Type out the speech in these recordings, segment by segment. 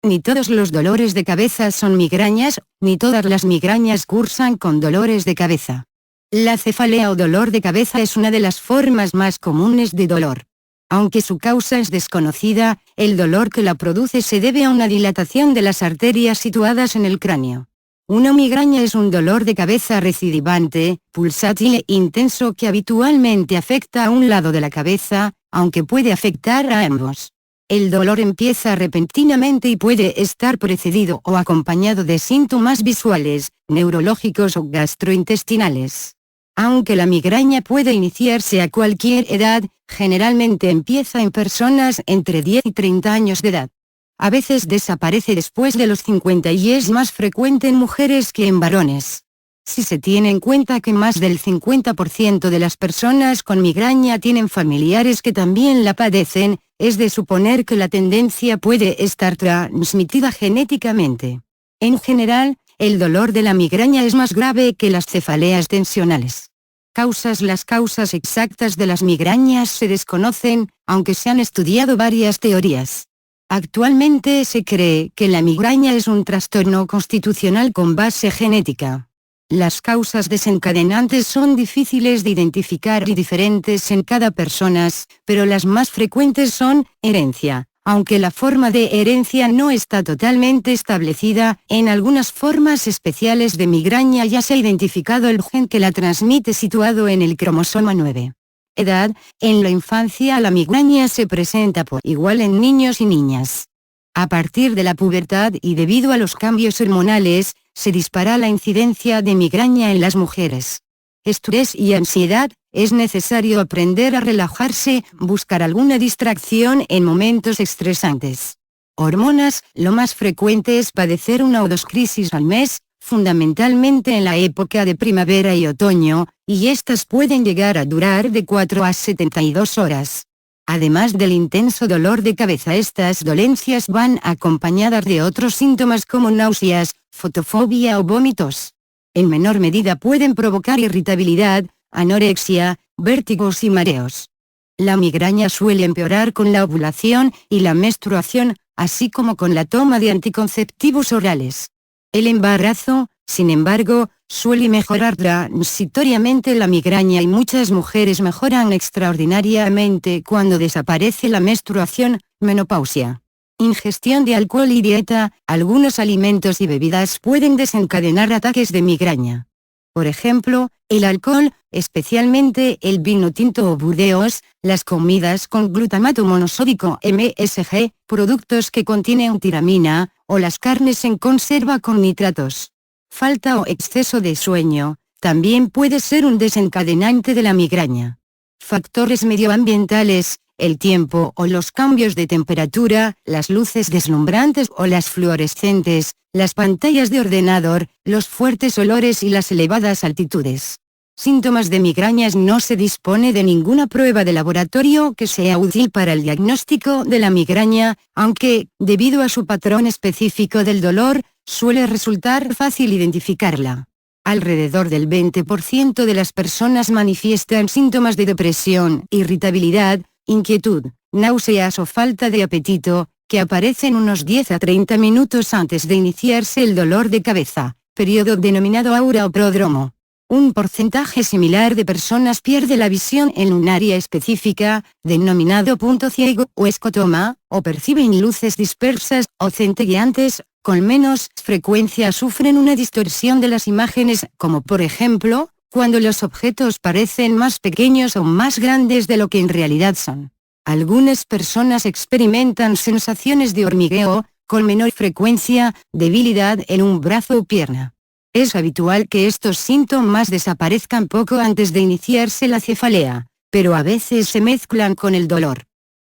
Ni todos los dolores de cabeza son migrañas, ni todas las migrañas cursan con dolores de cabeza. La cefalea o dolor de cabeza es una de las formas más comunes de dolor. Aunque su causa es desconocida, el dolor que la produce se debe a una dilatación de las arterias situadas en el cráneo. Una migraña es un dolor de cabeza recidivante, pulsátil e intenso que habitualmente afecta a un lado de la cabeza, aunque puede afectar a ambos. El dolor empieza repentinamente y puede estar precedido o acompañado de síntomas visuales, neurológicos o gastrointestinales. Aunque la migraña puede iniciarse a cualquier edad, generalmente empieza en personas entre 10 y 30 años de edad. A veces desaparece después de los 50 y es más frecuente en mujeres que en varones. Si se tiene en cuenta que más del 50% de las personas con migraña tienen familiares que también la padecen, es de suponer que la tendencia puede estar transmitida genéticamente. En general, el dolor de la migraña es más grave que las cefaleas tensionales. Las causas exactas de las migrañas se desconocen, aunque se han estudiado varias teorías. Actualmente se cree que la migraña es un trastorno constitucional con base genética. Las causas desencadenantes son difíciles de identificar y diferentes en cada persona, pero las más frecuentes son herencia. Aunque la forma de herencia no está totalmente establecida, en algunas formas especiales de migraña ya se ha identificado el gen que la transmite situado en el cromosoma 9. Edad: en la infancia la migraña se presenta por igual en niños y niñas. A partir de la pubertad y debido a los cambios hormonales, se dispara la incidencia de migraña en las mujeres. Estrés y ansiedad: es necesario aprender a relajarse, buscar alguna distracción en momentos estresantes. Hormonas: lo más frecuente es padecer una o dos crisis al mes, fundamentalmente en la época de primavera y otoño, y estas pueden llegar a durar de 4 a 72 horas. Además del intenso dolor de cabeza, estas dolencias van acompañadas de otros síntomas como náuseas, fotofobia o vómitos. En menor medida pueden provocar irritabilidad, anorexia, vértigos y mareos. La migraña suele empeorar con la ovulación y la menstruación, así como con la toma de anticonceptivos orales. El embarazo, sin embargo, suele mejorar transitoriamente la migraña y muchas mujeres mejoran extraordinariamente cuando desaparece la menstruación, menopausia. Ingestión de alcohol y dieta: algunos alimentos y bebidas pueden desencadenar ataques de migraña. Por ejemplo, el alcohol, especialmente el vino tinto o burdeos, las comidas con glutamato monosódico (MSG), productos que contienen tiramina, o las carnes en conserva con nitratos. Falta o exceso de sueño también puede ser un desencadenante de la migraña. Factores medioambientales: el tiempo o los cambios de temperatura, las luces deslumbrantes o las fluorescentes, las pantallas de ordenador, los fuertes olores y las elevadas altitudes. Síntomas de migrañas: no se dispone de ninguna prueba de laboratorio que sea útil para el diagnóstico de la migraña, aunque, debido a su patrón específico del dolor, suele resultar fácil identificarla. Alrededor del 20% de las personas manifiestan síntomas de depresión, irritabilidad, inquietud, náuseas o falta de apetito, que aparecen unos 10 a 30 minutos antes de iniciarse el dolor de cabeza, periodo denominado aura o prodromo. Un porcentaje similar de personas pierde la visión en un área específica, denominado punto ciego o escotoma, o perciben luces dispersas o centelleantes. Con menos frecuencia sufren una distorsión de las imágenes, como por ejemplo, cuando los objetos parecen más pequeños o más grandes de lo que en realidad son. Algunas personas experimentan sensaciones de hormigueo, con menor frecuencia, debilidad en un brazo o pierna. Es habitual que estos síntomas desaparezcan poco antes de iniciarse la cefalea, pero a veces se mezclan con el dolor.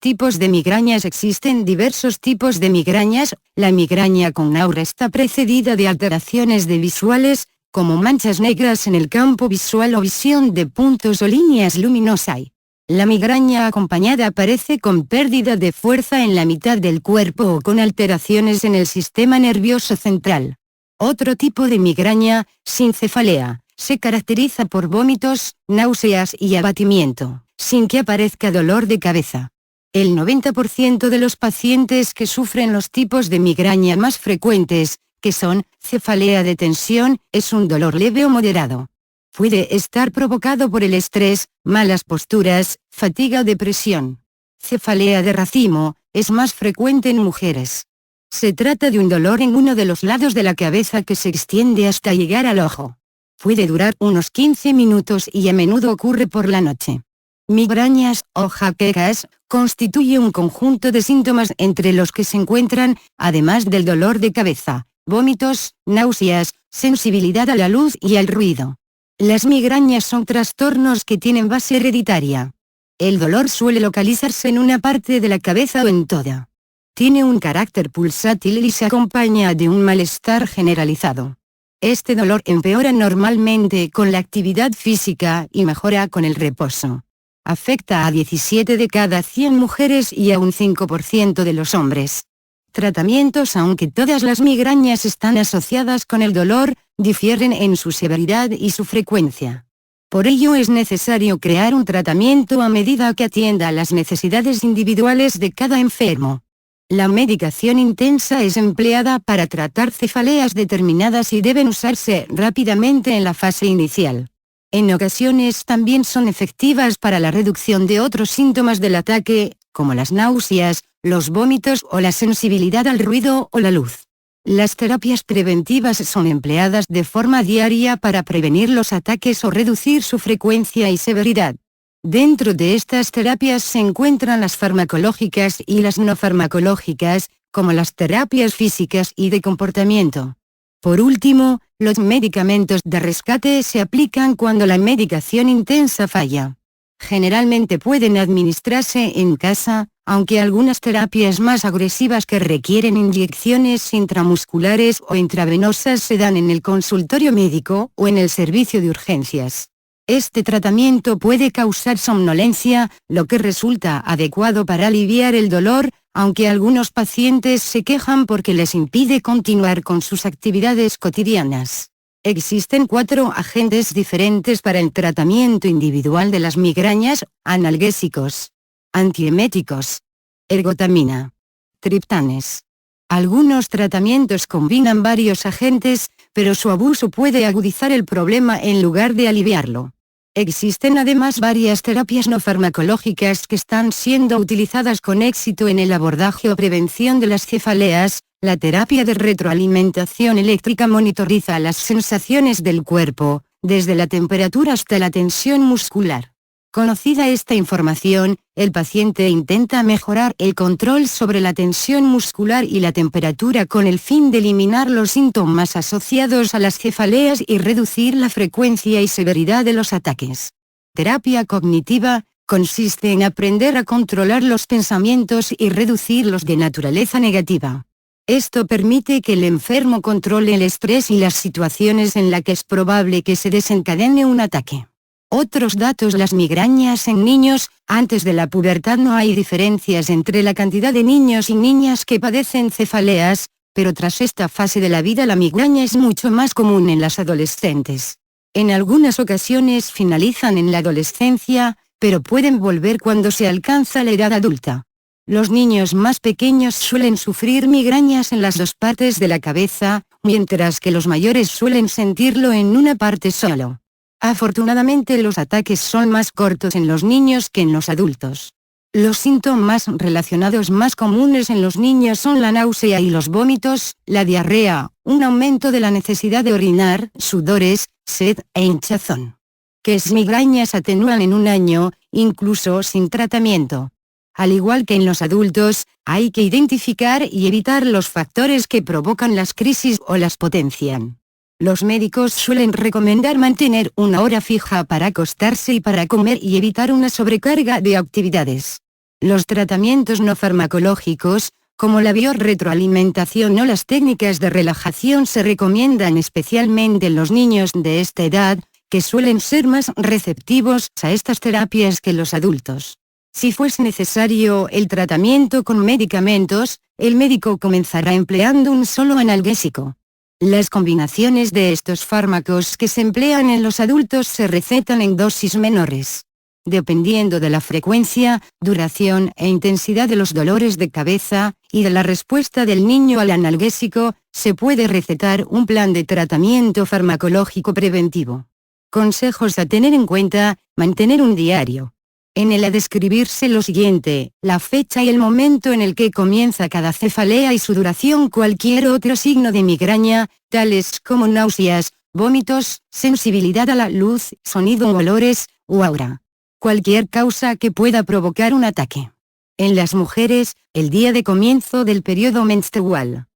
Tipos de migrañas: existen diversos tipos de migrañas. La migraña con aura está precedida de alteraciones visuales, como manchas negras en el campo visual o visión de puntos o líneas luminosas. La migraña acompañada aparece con pérdida de fuerza en la mitad del cuerpo o con alteraciones en el sistema nervioso central. Otro tipo de migraña, sin cefalea, se caracteriza por vómitos, náuseas y abatimiento, sin que aparezca dolor de cabeza. El 90% de los pacientes que sufren los tipos de migraña más frecuentes, que son cefalea de tensión, es un dolor leve o moderado. Puede estar provocado por el estrés, malas posturas, fatiga o depresión. Cefalea de racimo, es más frecuente en mujeres. Se trata de un dolor en uno de los lados de la cabeza que se extiende hasta llegar al ojo. Puede durar unos 15 minutos y a menudo ocurre por la noche. Migrañas o jaquecas constituye un conjunto de síntomas entre los que se encuentran, además del dolor de cabeza, vómitos, náuseas, sensibilidad a la luz y al ruido. Las migrañas son trastornos que tienen base hereditaria. El dolor suele localizarse en una parte de la cabeza o en toda. Tiene un carácter pulsátil y se acompaña de un malestar generalizado. Este dolor empeora normalmente con la actividad física y mejora con el reposo. Afecta a 17 de cada 100 mujeres y a un 5% de los hombres. Tratamientos. Aunque todas las migrañas están asociadas con el dolor, difieren en su severidad y su frecuencia. Por ello es necesario crear un tratamiento a medida que atienda a las necesidades individuales de cada enfermo. La medicación intensa es empleada para tratar cefaleas determinadas y deben usarse rápidamente en la fase inicial. En ocasiones también son efectivas para la reducción de otros síntomas del ataque, como las náuseas, los vómitos o la sensibilidad al ruido o la luz. Las terapias preventivas son empleadas de forma diaria para prevenir los ataques o reducir su frecuencia y severidad. Dentro de estas terapias se encuentran las farmacológicas y las no farmacológicas, como las terapias físicas y de comportamiento. Por último, los medicamentos de rescate se aplican cuando la medicación intensa falla. Generalmente pueden administrarse en casa, aunque algunas terapias más agresivas que requieren inyecciones intramusculares o intravenosas se dan en el consultorio médico o en el servicio de urgencias. Este tratamiento puede causar somnolencia, lo que resulta adecuado para aliviar el dolor, aunque algunos pacientes se quejan porque les impide continuar con sus actividades cotidianas. Existen 4 agentes diferentes para el tratamiento individual de las migrañas: analgésicos, antieméticos, ergotamina, triptanes. Algunos tratamientos combinan varios agentes, pero su abuso puede agudizar el problema en lugar de aliviarlo. Existen además varias terapias no farmacológicas que están siendo utilizadas con éxito en el abordaje o prevención de las cefaleas. La terapia de retroalimentación eléctrica monitoriza las sensaciones del cuerpo, desde la temperatura hasta la tensión muscular. Conocida esta información, el paciente intenta mejorar el control sobre la tensión muscular y la temperatura con el fin de eliminar los síntomas asociados a las cefaleas y reducir la frecuencia y severidad de los ataques. Terapia cognitiva consiste en aprender a controlar los pensamientos y reducirlos de naturaleza negativa. Esto permite que el enfermo controle el estrés y las situaciones en las que es probable que se desencadene un ataque. Otros datos: las migrañas en niños. Antes de la pubertad no hay diferencias entre la cantidad de niños y niñas que padecen cefaleas, pero tras esta fase de la vida la migraña es mucho más común en las adolescentes. En algunas ocasiones finalizan en la adolescencia, pero pueden volver cuando se alcanza la edad adulta. Los niños más pequeños suelen sufrir migrañas en las 2 partes de la cabeza, mientras que los mayores suelen sentirlo en una parte solo. Afortunadamente los ataques son más cortos en los niños que en los adultos. Los síntomas relacionados más comunes en los niños son la náusea y los vómitos, la diarrea, un aumento de la necesidad de orinar, sudores, sed e hinchazón. Que las migrañas atenúan en un año, incluso sin tratamiento. Al igual que en los adultos, hay que identificar y evitar los factores que provocan las crisis o las potencian. Los médicos suelen recomendar mantener una hora fija para acostarse y para comer y evitar una sobrecarga de actividades. Los tratamientos no farmacológicos, como la biorretroalimentación o las técnicas de relajación, se recomiendan especialmente en los niños de esta edad, que suelen ser más receptivos a estas terapias que los adultos. Si fuese necesario el tratamiento con medicamentos, el médico comenzará empleando un solo analgésico. Las combinaciones de estos fármacos que se emplean en los adultos se recetan en dosis menores. dependiendo de la frecuencia, duración e intensidad de los dolores de cabeza, y de la respuesta del niño al analgésico, se puede recetar un plan de tratamiento farmacológico preventivo. Consejos a tener en cuenta: mantener un diario. En él ha de describirse lo siguiente: la fecha y el momento en el que comienza cada cefalea y su duración. Cualquier otro signo de migraña, tales como náuseas, vómitos, sensibilidad a la luz, sonido u olores, o aura. Cualquier causa que pueda provocar un ataque. En las mujeres, el día de comienzo del periodo menstrual.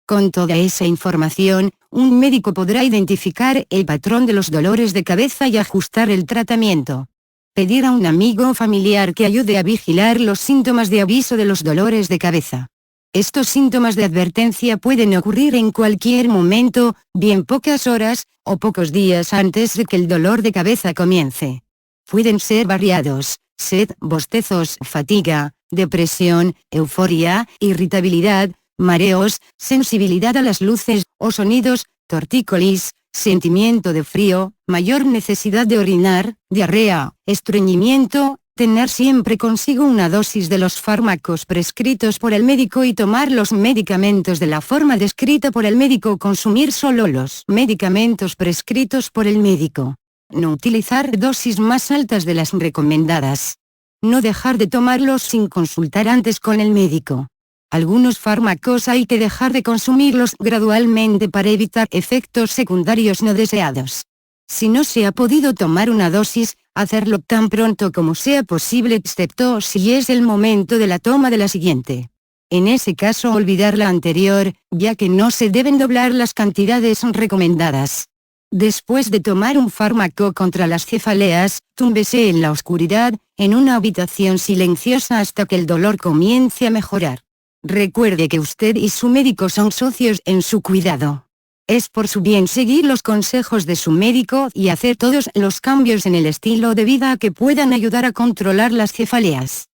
Con toda esa información, un médico podrá identificar el patrón de los dolores de cabeza y ajustar el tratamiento. Pedir a un amigo o familiar que ayude a vigilar los síntomas de aviso de los dolores de cabeza. Estos síntomas de advertencia pueden ocurrir en cualquier momento, bien pocas horas, o pocos días antes de que el dolor de cabeza comience. Pueden ser variados: sed, bostezos, fatiga, depresión, euforia, irritabilidad, mareos, sensibilidad a las luces o sonidos, tortícolis, sentimiento de frío, mayor necesidad de orinar, diarrea, estreñimiento. Tener siempre consigo una dosis de los fármacos prescritos por el médico y tomar los medicamentos de la forma descrita por el médico. Consumir solo los medicamentos prescritos por el médico. No utilizar dosis más altas de las recomendadas. No dejar de tomarlos sin consultar antes con el médico. Algunos fármacos hay que dejar de consumirlos gradualmente para evitar efectos secundarios no deseados. Si no se ha podido tomar una dosis, hacerlo tan pronto como sea posible, excepto si es el momento de la toma de la siguiente. En ese caso, olvidar la anterior, ya que no se deben doblar las cantidades recomendadas. Después de tomar un fármaco contra las cefaleas, túmbese en la oscuridad, en una habitación silenciosa hasta que el dolor comience a mejorar. Recuerde que usted y su médico son socios en su cuidado. Es por su bien seguir los consejos de su médico y hacer todos los cambios en el estilo de vida que puedan ayudar a controlar las cefaleas.